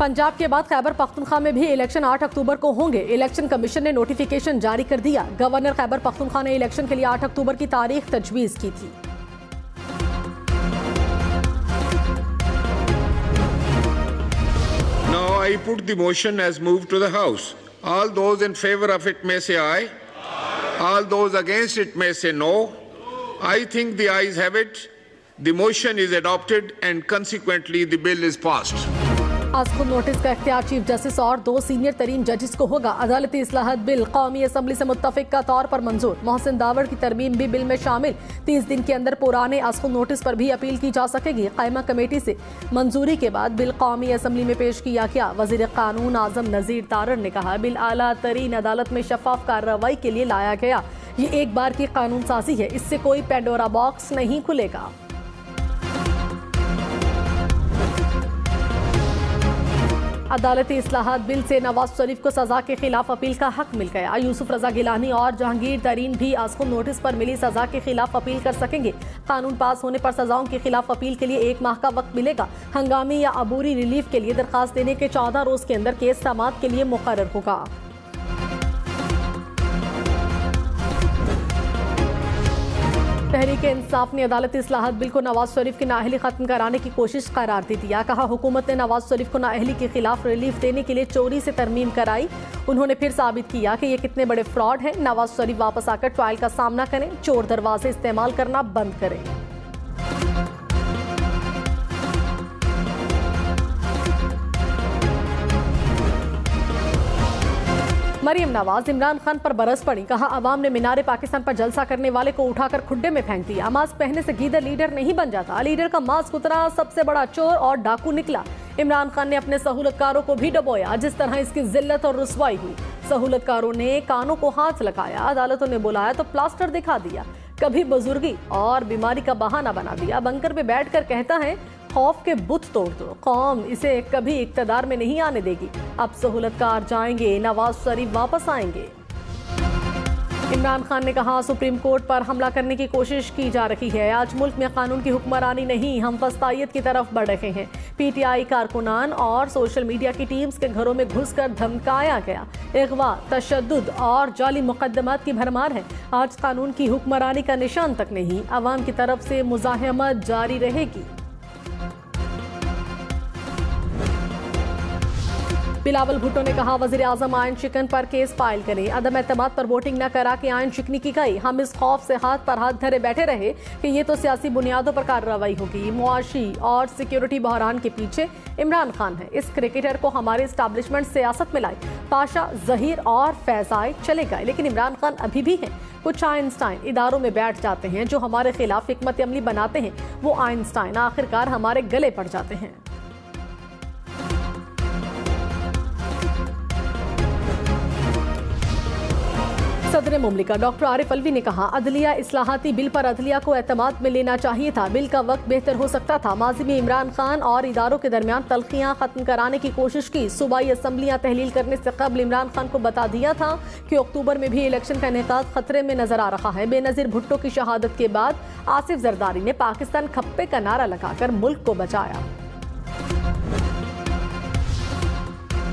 पंजाब के बाद खैबर पख्तूनख्वा में भी इलेक्शन 8 अक्टूबर को होंगे। इलेक्शन कमीशन ने नोटिफिकेशन जारी कर दिया। गवर्नर खैबर पख्तूनख्वा ने इलेक्शन के लिए 8 अक्टूबर की तारीख तजवीज की थी। Now I put the motion as moved to the House. All those in favor of it may say aye. All those against it may say no. I think the ayes have it. The motion is adopted and consequently the bill is passed. आज खुद notice का इख्तियार chief justice और 2 senior तरीन जजेस को होगा। अदालती इस्लाहत बिल कौमी असम्बली से मुत्तफिक का तौर पर मंजूर। मोहसिन दावड़ की तरमीम भी बिल में शामिल। 30 दिन के अंदर पुराने आज खुद नोटिस पर भी अपील की जा सकेगी। कायमा कमेटी से मंजूरी के बाद बिल कौमी असम्बली में पेश किया गया। वजीर कानून आजम नजीर तारड़ ने कहा, बिल आला तरीन अदालत में शफाफ कार्रवाई के लिए लाया गया। ये एक बार की कानून साजी है, इससे कोई पेंडोरा बॉक्स नहीं खुलेगा। अदालती इस्लाहात बिल से नवाज शरीफ को सजा के खिलाफ अपील का हक मिल गया। यूसुफ रजा गिलानी और जहांगीर तरीन भी आज खुद नोटिस पर मिली सजा के खिलाफ अपील कर सकेंगे। कानून पास होने पर सजाओं के खिलाफ अपील के लिए 1 माह का वक्त मिलेगा। हंगामी या अबूरी रिलीफ के लिए दरखास्त देने के 14 रोज के अंदर केस समाअत के लिए मुकर्रर होगा। तहरीक इंसाफ ने अदालती इस्लाहत बिल को नवाज शरीफ की नाअहली खत्म कराने की कोशिश करार दे दिया। कहा, हुकूमत ने नवाज शरीफ को नाअहली के खिलाफ रिलीफ देने के लिए चोरी से तरमीम कराई। उन्होंने फिर साबित किया कि ये कितने बड़े फ्रॉड हैं। नवाज शरीफ वापस आकर ट्रायल का सामना करें, चोर दरवाजे इस्तेमाल करना बंद करें। मरियम नवाज इमरान खान पर बरस पड़ी। कहा, अवाम ने मीनारे पाकिस्तान पर जलसा करने वाले को उठाकर खुड्डे में फेंक दिया। मास्क पहनने से गीदड़ लीडर नहीं बन जाता। लीडर का मास्क उतरा, सबसे बड़ा चोर और डाकू निकला। इमरान खान ने अपने सहूलतकारों को भी डबोया। जिस तरह इसकी जिल्लत और रुसवाई हुई। सहूलतकारों ने कानों को हाथ लगाया, अदालतों ने बुलाया तो प्लास्टर दिखा दिया। कभी बुजुर्गी और बीमारी का बहाना बना दिया। बंकर पे बैठकर कहता है, खौफ के बुत तोड़ दो, कौम इसे कभी इक्तदार में नहीं आने देगी। अब सहूलतकार जाएंगे, नवाज शरीफ वापस आएंगे। इमरान खान ने कहा, सुप्रीम कोर्ट पर हमला करने की कोशिश की जा रही है। आज मुल्क में कानून की हुक्मरानी नहीं, हम वस्तायत की तरफ बढ़ रहे हैं। पीटीआई कारकुनान और सोशल मीडिया की टीम्स के घरों में घुसकर धमकाया गया। अगवा, तशद्दुद और जाली मुकदमात की भरमार है। आज कानून की हुक्मरानी का निशान तक नहीं। अवाम की तरफ से मुज़ाहमत जारी रहेगी। बिलावल भुट्टो ने कहा, वज़ीर आज़म आयन शिकन पर केस फाइल करें। अदम एतमाद पर वोटिंग न करा के आयन शिकनी की गई। हम इस खौफ से हाथ पर हाथ धरे बैठे रहे कि ये तो सियासी बुनियादों पर कार्रवाई होगी। मुआशी और सिक्योरिटी बहरान के पीछे इमरान खान है। इस क्रिकेटर को हमारे इस्टेब्लिशमेंट सियासत में लाई। पाशा, जहीर और फैजाई चले गए, लेकिन इमरान खान अभी भी हैं। कुछ आइंस्टाइन इदारों में बैठ जाते हैं जो हमारे खिलाफ हिकमत अमली बनाते हैं। वो आइंस्टाइन आखिरकार हमारे गले पड़ जाते हैं। सदर मुमलिका डॉक्टर आरिफ अलवी ने कहा, अदलिया इस्लाहाती बिल पर अदलिया को एतमाद में लेना चाहिए था। बिल का वक्त बेहतर हो सकता था। माजी में इमरान खान और इदारों के दरमियान तलखियां खत्म कराने की कोशिश की। सूबाई असम्बलियां तहलील करने से कबल इमरान खान को बता दिया था कि अक्टूबर में भी इलेक्शन का इनेकाद खतरे में नजर आ रहा है। बेनजीर भुट्टो की शहादत के बाद आसिफ जरदारी ने पाकिस्तान खप्पे का नारा लगाकर मुल्क को बचाया।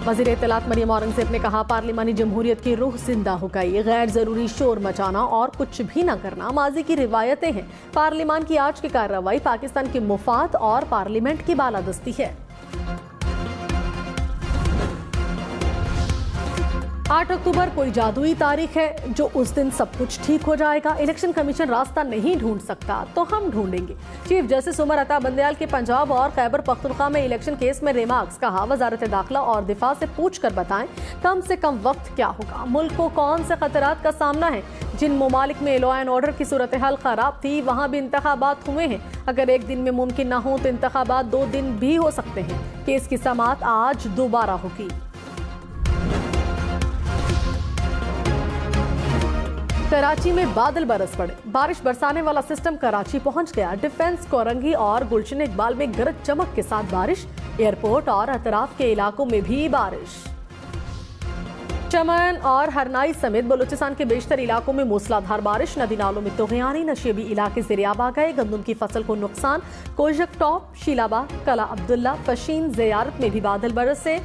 वज़ीर इत्तलात मरियम औरंगज़ेब ने कहा, पार्लिमानी जमहूरियत की रूह जिंदा हो गई। गैर जरूरी शोर मचाना और कुछ भी न करना माजी की रिवायतें हैं। पार्लिमान की आज की कार्रवाई पाकिस्तान की मुफाद और पार्लियामेंट की बालादस्ती है। 8 अक्टूबर कोई जादुई तारीख है जो उस दिन सब कुछ ठीक हो जाएगा। इलेक्शन कमीशन रास्ता नहीं ढूंढ सकता तो हम ढूंढेंगे। चीफ जस्टिस उमर अता बंदयाल के पंजाब और खैबर पख्तूनख्वा में इलेक्शन केस में रिमार्क्स। कहा, वजारत दाखिला और दिफा से पूछ कर बताएं कम से कम वक्त क्या होगा, मुल्क को कौन से खतरात का सामना है। जिन ममालिक में लॉ एंड ऑर्डर की सूरत हाल खराब थी वहाँ भी इंतखाबात हुए हैं। अगर एक दिन में मुमकिन न हो तो इंतखाबात 2 दिन भी हो सकते हैं। केस की समाअत आज दोबारा होगी। कराची में बादल बरस पड़े। बारिश बरसाने वाला सिस्टम कराची पहुंच गया। डिफेंस, कोरंगी और गुलशन इकबाल में गरज चमक के साथ बारिश। एयरपोर्ट और अतराफ के इलाकों में भी बारिश। चमन और हरनाई समेत बलूचिस्तान के बेशतर इलाकों में मूसलाधार बारिश, नदी नालों में तुग़यानी, नशेबी इलाके ज़ेर-आब आ गए। गंदम की फसल को नुकसान। कोजक टॉप, शीलाबाग, कला अब्दुल्ला, पशीन, ज़ियारत में भी बादल बरसे।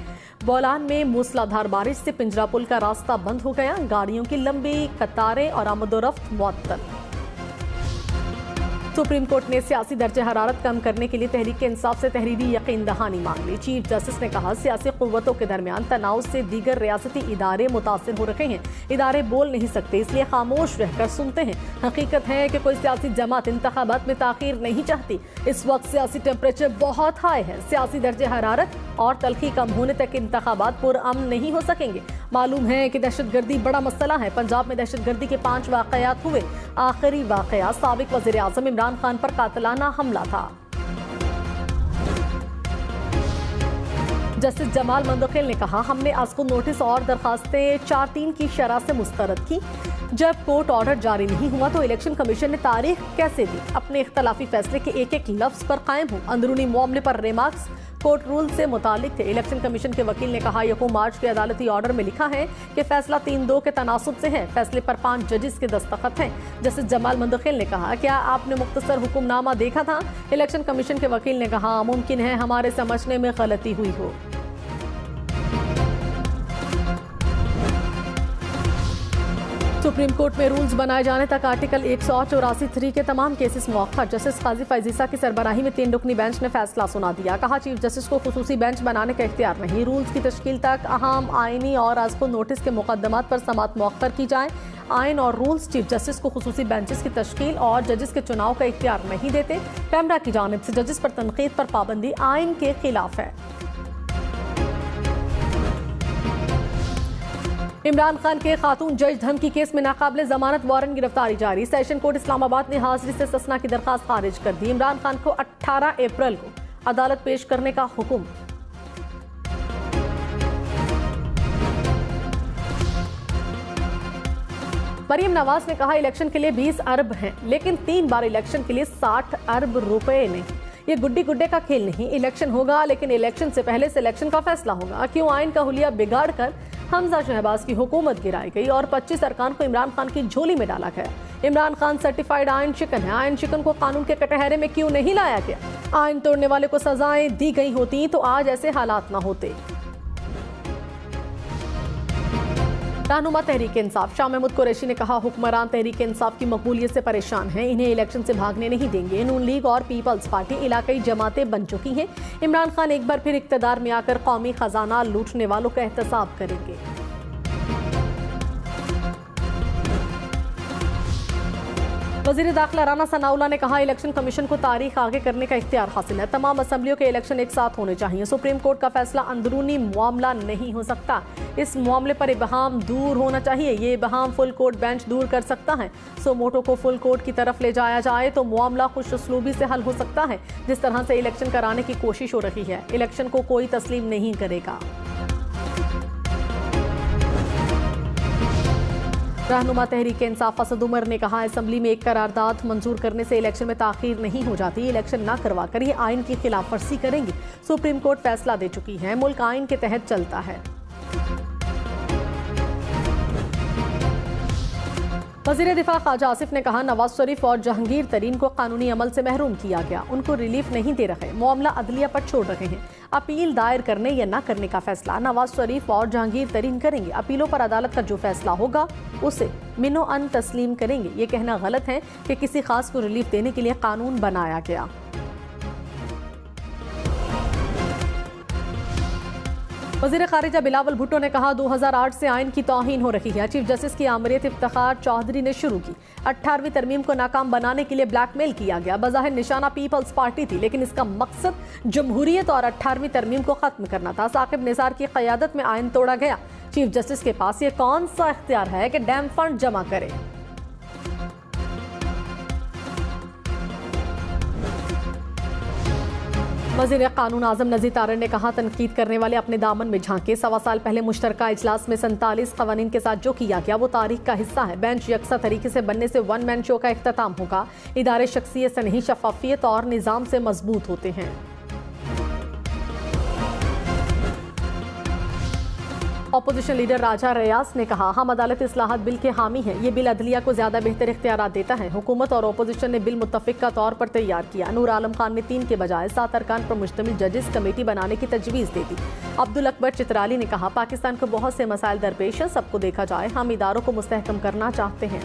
बोलान में मूसलाधार बारिश से पिंजरा पुल का रास्ता बंद हो गया। गाड़ियों की लंबी कतारें और आमदोरफ्त मुअत्तल। सुप्रीम कोर्ट ने सियासी दर्जे हरारत कम करने के लिए तहरीक इंसाफ से तहरीरी यकीन दहानी मांग ली। चीफ जस्टिस ने कहा, सियासी क़ुव्वतों के दरमियान तनाव से दीगर रियासती इदारे मुतासिर हो रहे हैं। इदारे बोल नहीं सकते, इसलिए खामोश रहकर सुनते हैं। हकीकत है कि कोई सियासी जमात इंतखाबात में ताख़ीर नहीं चाहती। इस वक्त सियासी टेम्परेचर बहुत हाई है। सियासी दर्जे हरारत और तलखी कम होने तक इंतखाबात पुरअमन नहीं हो सकेंगे। मालूम है कि दहशतगर्दी बड़ा मसला है। पंजाब में दहशतगर्दी के 5 वाक़यात हुए। आखिरी वाक़या साबिक वज़ीर आज़म इमरान खान पर कातिलाना हमला था। जस्टिस जमाल मंदखिल ने कहा, हमने आज को नोटिस और दरखास्तें 4-3 की शरह से मुस्तरद की। जब कोर्ट ऑर्डर जारी नहीं हुआ तो इलेक्शन कमीशन ने तारीख कैसे दी? अपने इख्तलाफी फैसले के एक-एक लफ्ज पर कायम हो। अंदरूनी मामले पर रिमार्क्स कोर्ट रूल से मुतालिक थे। इलेक्शन कमीशन के वकील ने कहा, यकूम मार्च के अदालती ऑर्डर में लिखा है कि फैसला 3-2 के तनासुब से है। फैसले पर 5 जजेस के दस्तखत हैं। जस्टिस जमाल मंदखिल ने कहा, क्या आपने मुख्तसर हुक्मनामा देखा था? इलेक्शन कमीशन के वकील ने कहा, मुमकिन है हमारे समझने में गलती हुई हो। सुप्रीम कोर्ट में रूल्स बनाए जाने तक आर्टिकल 184(3) के तमाम केसेस मौखर। जस्टिस काजी फैजीसा की सरबराही में 3 रुकनी बेंच ने फैसला सुना दिया। कहा, चीफ जस्टिस को खुसूसी बेंच बनाने का इख्तियार नहीं। रूल्स की तश्कील तक अहम आईनी और आज को नोटिस के मुकदमात पर समाअत मौखर की जाए। आइन और रूल्स चीफ जस्टिस को खुसूसी बेंचेस की तश्कील और जजेस के चुनाव का इख्तियार नहीं देते। कैमरा की जानिब से जजेस पर तनकीद पर पाबंदी आइन के खिलाफ है। इमरान खान के खातून जज धमकी केस में नाकाबिले जमानत वारंट गिरफ्तारी जारी। सेशन कोर्ट इस्लामाबाद ने हाजिरी से ससना की दरखास्त खारिज कर दी। इमरान खान को 18 अप्रैल को अदालत पेश करने का हुक्म। मरियम नवाज ने कहा, इलेक्शन के लिए 20 अरब हैं, लेकिन 3 बार इलेक्शन के लिए 60 अरब रुपए नहीं। ये गुड्डी गुड्डे का खेल नहीं। इलेक्शन होगा, लेकिन इलेक्शन से पहले सिलेक्शन का फैसला होगा। क्यों आइन का हुलिया बिगाड़ कर हमजा शहबाज की हुकूमत गिराई गई और 25 अरकान को इमरान खान की झोली में डाला गया। Imran Khan certified ion chicken है। आयन चिकन को कानून के कटहरे में क्यों नहीं लाया गया? आयन तोड़ने वाले को सजाएं दी गई होती तो आज ऐसे हालात ना होते। रहनुमा तहरीक इंसाफ शाह महमूद कुरैशी ने कहा, हुक्मरान तहरीक इंसाफ की मकबूलियत से परेशान हैं। इन्हें इलेक्शन से भागने नहीं देंगे। नून लीग और पीपल्स पार्टी इलाकाई जमातें बन चुकी हैं। इमरान खान एक बार फिर इक्तदार में आकर कौमी खजाना लूटने वालों का एहतसाब करेंगे। वज़ीर दाखिला राना सनाउल्लाह ने कहा, इलेक्शन कमीशन को तारीख आगे करने का इख्तियार हासिल है। तमाम असम्बलियों के इलेक्शन एक साथ होने चाहिए। सुप्रीम कोर्ट का फैसला अंदरूनी मामला नहीं हो सकता। इस मामले पर इबहाम दूर होना चाहिए। ये इबहाम फुल कोर्ट बेंच दूर कर सकता है। सो मोटो को फुल कोर्ट की तरफ ले जाया जाए तो मामला खुश उसलूबी से हल हो सकता है। जिस तरह से इलेक्शन कराने की कोशिश हो रही है, इलेक्शन को कोई तस्लीम नहीं करेगा। रहनुमा तहरीक इंसाफ असद उमर ने कहा, असेंबली में एक करारदाद मंजूर करने से इलेक्शन में ताखीर नहीं हो जाती। इलेक्शन न करवा कर ये आइन की खिलाफ वर्जी करेंगे। सुप्रीम कोर्ट फैसला दे चुकी है। मुल्क आइन के तहत चलता है। वज़ीर दिफा ख्वाजा आसिफ ने कहा, नवाज शरीफ और जहांगीर तरीन को कानूनी अमल से महरूम किया गया। उनको रिलीफ नहीं दे रहे, मामला अदलिया पर छोड़ रहे हैं। अपील दायर करने या न करने का फैसला नवाज शरीफ और जहांगीर तरीन करेंगे। अपीलों पर अदालत का जो फैसला होगा उसे मिनो अन तस्लीम करेंगे। ये कहना गलत है कि किसी खास को रिलीफ देने के लिए कानून बनाया गया। वज़ीर खारिजा बिलावल भुट्टो ने कहा, 2008 से आइन की तौहीन हो रही है। चीफ जस्टिस की आमरीत इफ्तिखार चौधरी ने शुरू की। 18वीं तरमीम को नाकाम बनाने के लिए ब्लैकमेल किया गया। बज़ाहिर निशाना पीपल्स पार्टी थी, लेकिन इसका मकसद जमहूरियत और 18वीं तरमीम को खत्म करना था। साकिब निसार की क़यादत में आइन तोड़ा गया। चीफ जस्टिस के पास ये कौन सा इख्तियार है कि डैम फंड जमा करे? वज़ीर कानून आज़म नज़ीर तारड़ ने कहा, तनकीद करने वाले अपने दामन में झांके। 1.25 साल पहले मुश्तरका इजलास में 47 क़वानीन के साथ जो किया गया वो तारीख का हिस्सा है। बेंच यकसा तरीके से बनने से वन मैन शो का इख्तिताम होगा। इदारे शख्सियत से नहीं, शफाफियत और निज़ाम से मजबूत होते हैं। ऑपोजिशन लीडर राजा रियाज ने कहा, हम अदालत इस्लाहात बिल के हामी हैं। ये बिल अदलिया को ज्यादा बेहतर इख्तियारात देता है। हुकूमत और ऑपोजिशन ने बिल मुत्तफिका तौर पर तैयार किया। नूर आलम खान ने 3 के बजाय 7 अरकान पर मुश्तमिल जजेस कमेटी बनाने की तजवीज़ दे दी। अब्दुल अकबर चित्राली ने कहा, पाकिस्तान को बहुत से मसाइल दरपेश हैं, सबको देखा जाए। हम इदारों को मुस्तहकम करना चाहते हैं।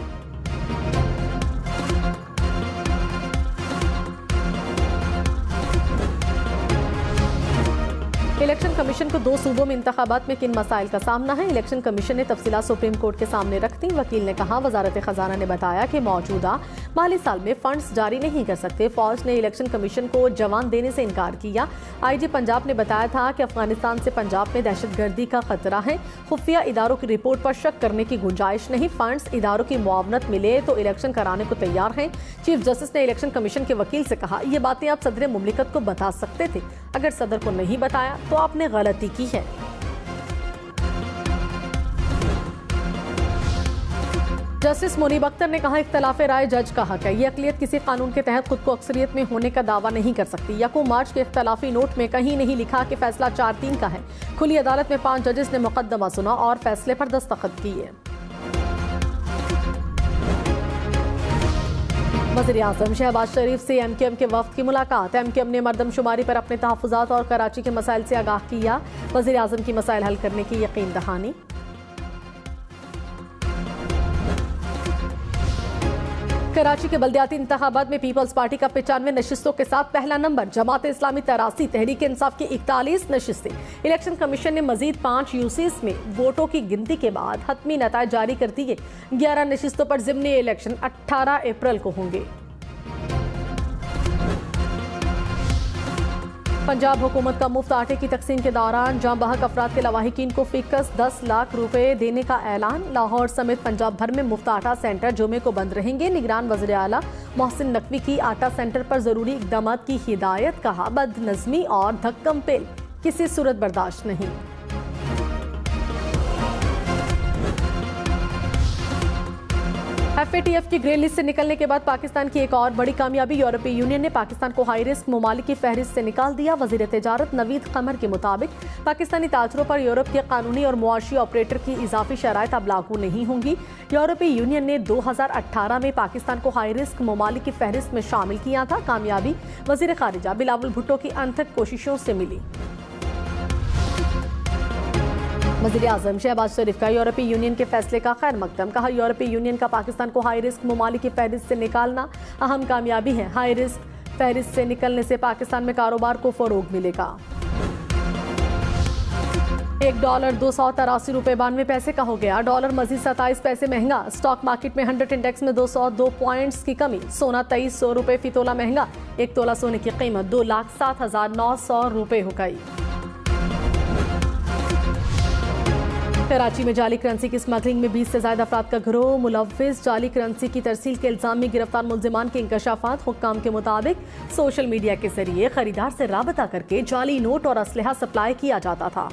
इलेक्शन कमीशन को 2 सूबों में इंतखाबात में किन मसाइल का सामना है। इलेक्शन कमीशन ने तफसीलात सुप्रीम कोर्ट के सामने रख दी। वकील ने कहा, वजारत खजाना ने बताया कि मौजूदा माली साल में फंड्स जारी नहीं कर सकते। फौज ने इलेक्शन कमीशन को जवान देने से इनकार किया। IG पंजाब ने बताया था कि अफगानिस्तान से पंजाब में दहशतगर्दी का खतरा है। खुफिया इदारों की रिपोर्ट पर शक करने की गुंजाइश नहीं। फंड्स इदारों की मुआवनत मिले तो इलेक्शन कराने को तैयार हैं। चीफ जस्टिस ने इलेक्शन कमीशन के वकील से कहा, ये बातें आप सदर मुमलिकत को बता सकते थे। अगर सदर को नहीं बताया तो आपने गलती की है। जस्टिस मुनीब अख्तर ने कहा, इख्तलाफ राय जज का हक है। ये अक़लियत किसी कानून के तहत खुद को अक्सरियत में होने का दावा नहीं कर सकती। यकूम मार्च के इख्तलाफी नोट में कहीं नहीं लिखा कि फैसला 4-3 का है। खुली अदालत में 5 जजेस ने मुकदमा सुना और फैसले पर दस्तखत किए। वज़ीर-ए-आज़म शहबाज शरीफ से MQM के वफ्द की मुलाकात। MQM ने मरदमशुमारी पर अपने तहफ़्फ़ुज़ात और कराची के मसाइल से आगाह किया। वज़ीर-ए-आज़म की मसाइल हल करने की यकीन दहानी। कराची के बल्दियाती इंतखाबात में पीपल्स पार्टी का 95 नशिस्तों के साथ पहला नंबर। जमात इस्लामी 83, तहरीक इंसाफ की 41 नशिस्तें। इलेक्शन कमीशन ने मजीद 5 यूसीस में वोटों की गिनती के बाद हतमी नताइज जारी कर दिए। 11 नशिस्तों पर ज़िमनी इलेक्शन 18 अप्रैल को होंगे। पंजाब हुकूमत का मुफ्त आटे की तकसीम के दौरान जाँ बहक अफराद के लवाहिकीन को फ़ीकस 10 लाख रुपए देने का ऐलान। लाहौर समेत पंजाब भर में मुफ्त आटा सेंटर जुमे को बंद रहेंगे। निगरान वज़ीर आला मोहसिन नकवी की आटा सेंटर पर ज़रूरी इक़दाम की हिदायत। कहा, बदनज़मी और धक्कम पेल किसी सूरत बर्दाश्त नहीं। FATF की ग्रे लिस्ट से निकलने के बाद पाकिस्तान की एक और बड़ी कामयाबी। यूरोपीय यूनियन ने पाकिस्तान को हाई रिस्क ममालिक की फहरिस्त से निकाल दिया। वज़ीर तिजारत नवीद कमर के मुताबिक पाकिस्तानी ताजरों पर यूरोप के कानूनी और मुआशी ऑपरेटर की इजाफी शराइत अब लागू नहीं होंगी। यूरोपीय यूनियन ने 2018 में पाकिस्तान को हाई रिस्क ममालिक की फहरिस्त में शामिल किया था। कामयाबी वज़ीर खारिजा बिलावल भुट्टो की अनथक कोशिशों से मिली। वज़ीर-ए-आज़म शहबाज शरीफ का यूरोपीय यूनियन के फैसले का खैर मकदम। कहा, यूरोपीय यूनियन का पाकिस्तान को हाई रिस्क ममालिक की फहरिस्त से निकालना अहम कामयाबी है। हाई रिस्क फहरिस्त से निकलने से पाकिस्तान में कारोबार को फ़रोग मिलेगा। $1 283 रुपये 92 पैसे का हो गया। डॉलर मजीद 27 पैसे महंगा। स्टॉक मार्केट में 100 इंडेक्स में 202 पॉइंट्स की कमी। सोना 2300 रुपये फी तोला महंगा। 1 तोला सोने की कीमत 2,07,900 रुपये हो गई। कराची में जाली करेंसी की स्मगलिंग में 20 से ज्यादा अफराद का गिरोह मुलव्विस। जाली करेंसी की तरसील के इल्जाम में गिरफ्तार मुल्जिमान के इंकशाफात। हुक्काम के मुताबिक सोशल मीडिया के जरिए खरीदार से राबता करके जाली नोट और असलहा सप्लाई किया जाता था।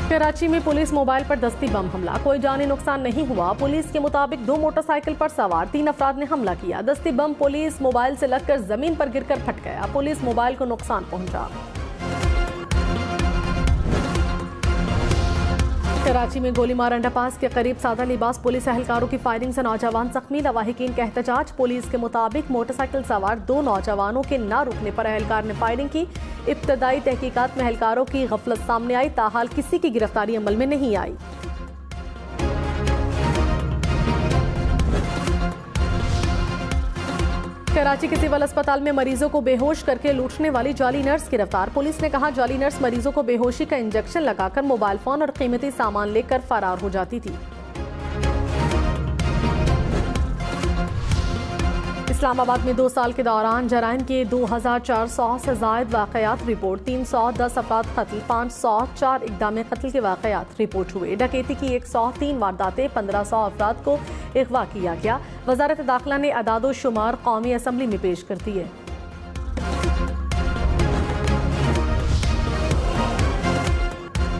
कराची में पुलिस मोबाइल पर दस्ती बम हमला। कोई जानी नुकसान नहीं हुआ। पुलिस के मुताबिक 2 मोटरसाइकिल पर सवार 3 अफराद ने हमला किया। दस्ती बम पुलिस मोबाइल से लगकर जमीन पर गिरकर फट गया। पुलिस मोबाइल को नुकसान पहुंचा। कराची में गोलीमार अंडरपास के करीब सादा लिबास पुलिस एहलकारों की फायरिंग से नौजवान जख्मी। लवाहिकीन का एहतजाज। पुलिस के मुताबिक मोटरसाइकिल सवार 2 नौजवानों के न रुकने पर एहलकार ने फायरिंग की। इब्तदाई तहकीकात में एहलकारों की गफलत सामने आई। ताहाल किसी की गिरफ्तारी अमल में नहीं आई। कराची के सिविल अस्पताल में मरीजों को बेहोश करके लूटने वाली जाली नर्स गिरफ्तार। पुलिस ने कहा, जाली नर्स मरीजों को बेहोशी का इंजेक्शन लगाकर मोबाइल फोन और कीमती सामान लेकर फरार हो जाती थी। इस्लामाबाद में 2 साल के दौरान जराइम के 2400 से जायद वाकयात रिपोर्ट। 310 अफराद कत्ल, 504 इक़दाम कत्ल के वाकयात रिपोर्ट हुए। डकैती की 103 वारदातें, 1500 अफराद को अगवा किया गया। वजारत दाखिला ने अदादो शुमार कौमी असम्बली में पेश कर दिए।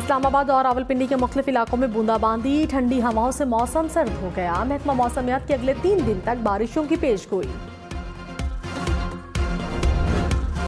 इस्लामाबाद और रावलपिंडी के मुख्तलिफ इलाकों में बूंदाबांदी। ठंडी हवाओं से मौसम सर्द हो गया। महकमा मौसमियात की अगले 3 दिन तक बारिशों की पेशगोई।